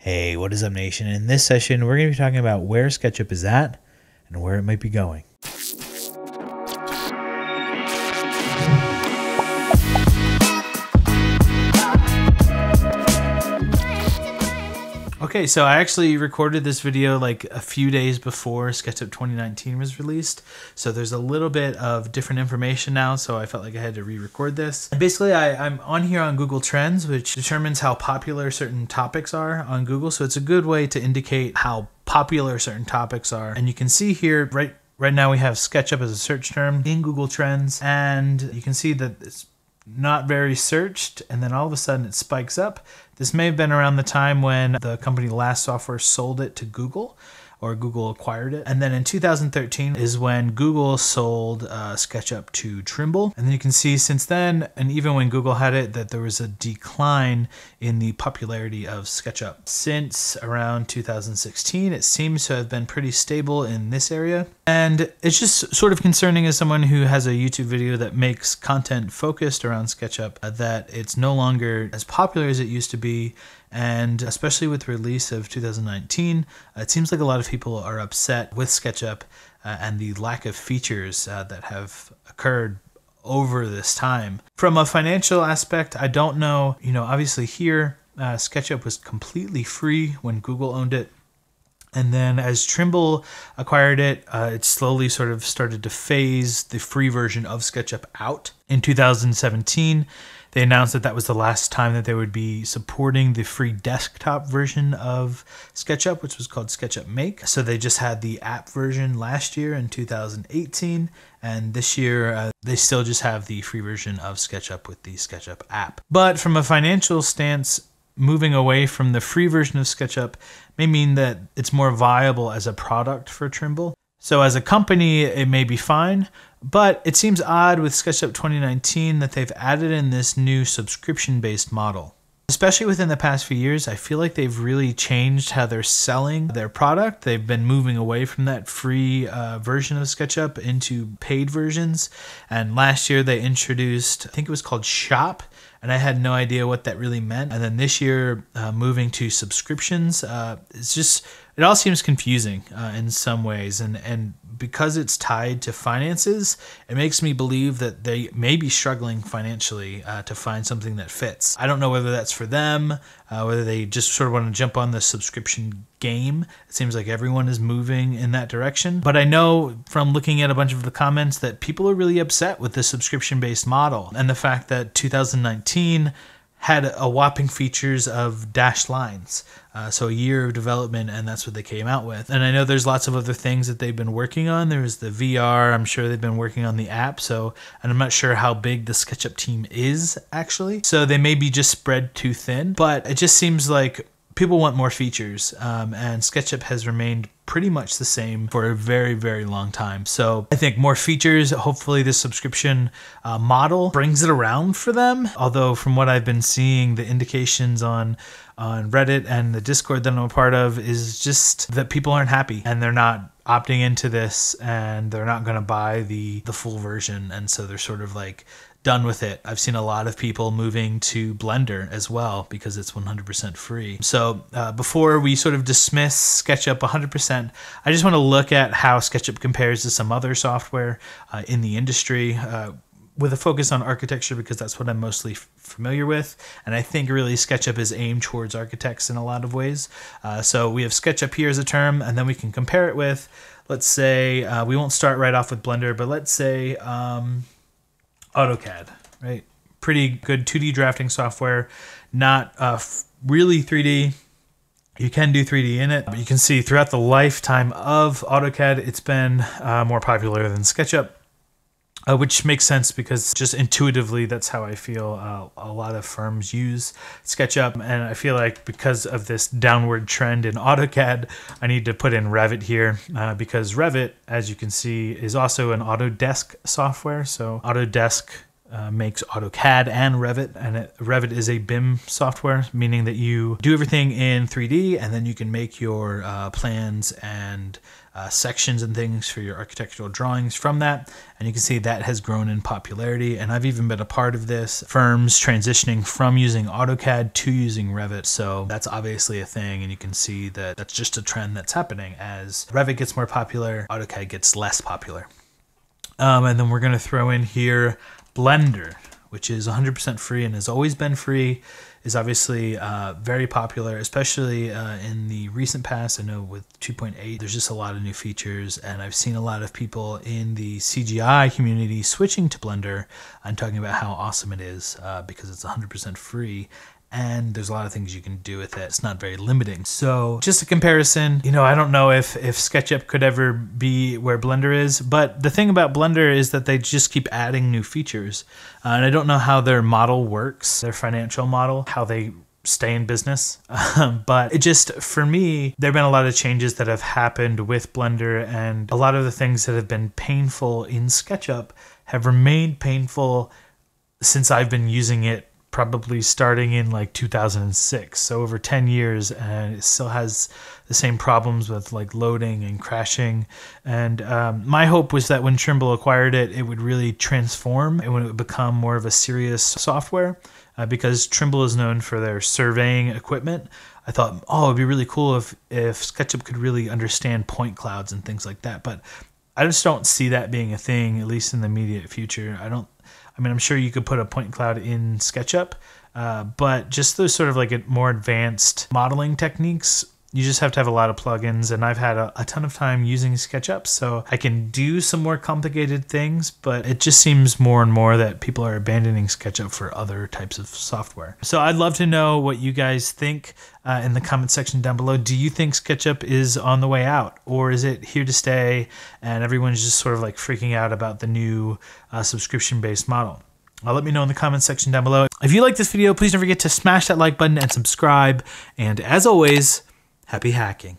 Hey, what is up, nation? In this session, we're going to be talking about where SketchUp is at and where it might be going. Okay, so I actually recorded this video like a few days before Sketchup 2019 was released. So there's a little bit of different information now, so I felt like I had to re-record this. And basically, I'm on here on Google Trends, which determines how popular certain topics are on Google. So it's a good way to indicate how popular certain topics are. And you can see here, right now we have SketchUp as a search term in Google Trends, and you can see that it's not very searched, and then all of a sudden it spikes up. This may have been around the time when the company Last Software sold it to Google, or Google acquired it. And then in 2013 is when Google sold SketchUp to Trimble. And then you can see since then, and even when Google had it, that there was a decline in the popularity of SketchUp. Since around 2016, it seems to have been pretty stable in this area. And it's just sort of concerning as someone who has a YouTube video that makes content focused around SketchUp, that it's no longer as popular as it used to be. And especially with the release of 2019, it seems like a lot of people are upset with SketchUp and the lack of features that have occurred over this time. From a financial aspect, I don't know, obviously here, SketchUp was completely free when Google owned it. And then as Trimble acquired it, it slowly sort of started to phase the free version of SketchUp out. In 2017, they announced that that was the last time that they would be supporting the free desktop version of SketchUp, which was called SketchUp Make. So they just had the app version last year in 2018, and this year they still just have the free version of SketchUp with the SketchUp app. But from a financial stance, moving away from the free version of SketchUp may mean that it's more viable as a product for Trimble. So as a company, it may be fine, but it seems odd with SketchUp 2019 that they've added in this new subscription-based model. Especially within the past few years, I feel like they've really changed how they're selling their product. They've been moving away from that free version of SketchUp into paid versions. And last year they introduced, I think it was called Shop, and I had no idea what that really meant. And then this year, moving to subscriptions, it all seems confusing in some ways. And because it's tied to finances, it makes me believe that they may be struggling financially to find something that fits. I don't know whether that's for them, whether they just sort of want to jump on the subscription game. It seems like everyone is moving in that direction. But I know from looking at a bunch of the comments that people are really upset with the subscription-based model and the fact that 2019 had a whopping features of dashed lines. So a year of development, and that's what they came out with. And I know there's lots of other things that they've been working on. There's the VR, I'm sure they've been working on the app. And I'm not sure how big the SketchUp team is actually. So they may be just spread too thin, but it just seems like people want more features, and SketchUp has remained pretty much the same for a very, very long time. So I think more features, hopefully this subscription model brings it around for them. Although from what I've been seeing, the indications on Reddit and the Discord that I'm a part of is just that people aren't happy and they're not opting into this and they're not going to buy the full version. And so they're sort of like done with it. I've seen a lot of people moving to Blender as well because it's 100% free. So before we sort of dismiss SketchUp 100%, I just want to look at how SketchUp compares to some other software in the industry with a focus on architecture because that's what I'm mostly familiar with. And I think really SketchUp is aimed towards architects in a lot of ways. So we have SketchUp here as a term, and then we can compare it with, let's say, we won't start right off with Blender, but let's say AutoCAD, right? Pretty good 2D drafting software, not really 3D. You can do 3D in it, but you can see throughout the lifetime of AutoCAD, it's been more popular than SketchUp, which makes sense because just intuitively, that's how I feel a lot of firms use SketchUp. And I feel like because of this downward trend in AutoCAD, I need to put in Revit here because Revit, as you can see, is also an Autodesk software. So Autodesk makes AutoCAD and Revit, and Revit is a BIM software, meaning that you do everything in 3D, and then you can make your plans and sections and things for your architectural drawings from that. And you can see that has grown in popularity, and I've even been a part of this, firms transitioning from using AutoCAD to using Revit. So that's obviously a thing, and you can see that that's just a trend that's happening. As Revit gets more popular, AutoCAD gets less popular. And then we're going to throw in here Blender, which is 100% free and has always been free, is obviously very popular, especially in the recent past. I know with 2.8, there's just a lot of new features, and I've seen a lot of people in the CGI community switching to Blender and talking about how awesome it is because it's 100% free. And there's a lot of things you can do with it. It's not very limiting. So just a comparison, you know, I don't know if SketchUp could ever be where Blender is, but the thing about Blender is that they just keep adding new features. And I don't know how their model works, their financial model, how they stay in business. But it just, for me, there have been a lot of changes that have happened with Blender, and a lot of the things that have been painful in SketchUp have remained painful since I've been using it, probably starting in like 2006, so over 10 years, and it still has the same problems with like loading and crashing. And my hope was that when Trimble acquired it, it would really transform and when it would become more of a serious software, because Trimble is known for their surveying equipment. I thought, oh, it'd be really cool if SketchUp could really understand point clouds and things like that, but I just don't see that being a thing, at least in the immediate future. I mean, I'm sure you could put a point cloud in SketchUp, but just those sort of like more advanced modeling techniques, you just have to have a lot of plugins, and I've had a ton of time using SketchUp, so I can do some more complicated things, but it just seems more and more that people are abandoning SketchUp for other types of software. So I'd love to know what you guys think in the comment section down below. Do you think SketchUp is on the way out, or is it here to stay and everyone's just sort of like freaking out about the new subscription-based model? Let me know in the comment section down below. If you like this video, please don't forget to smash that like button and subscribe, and as always, happy hacking.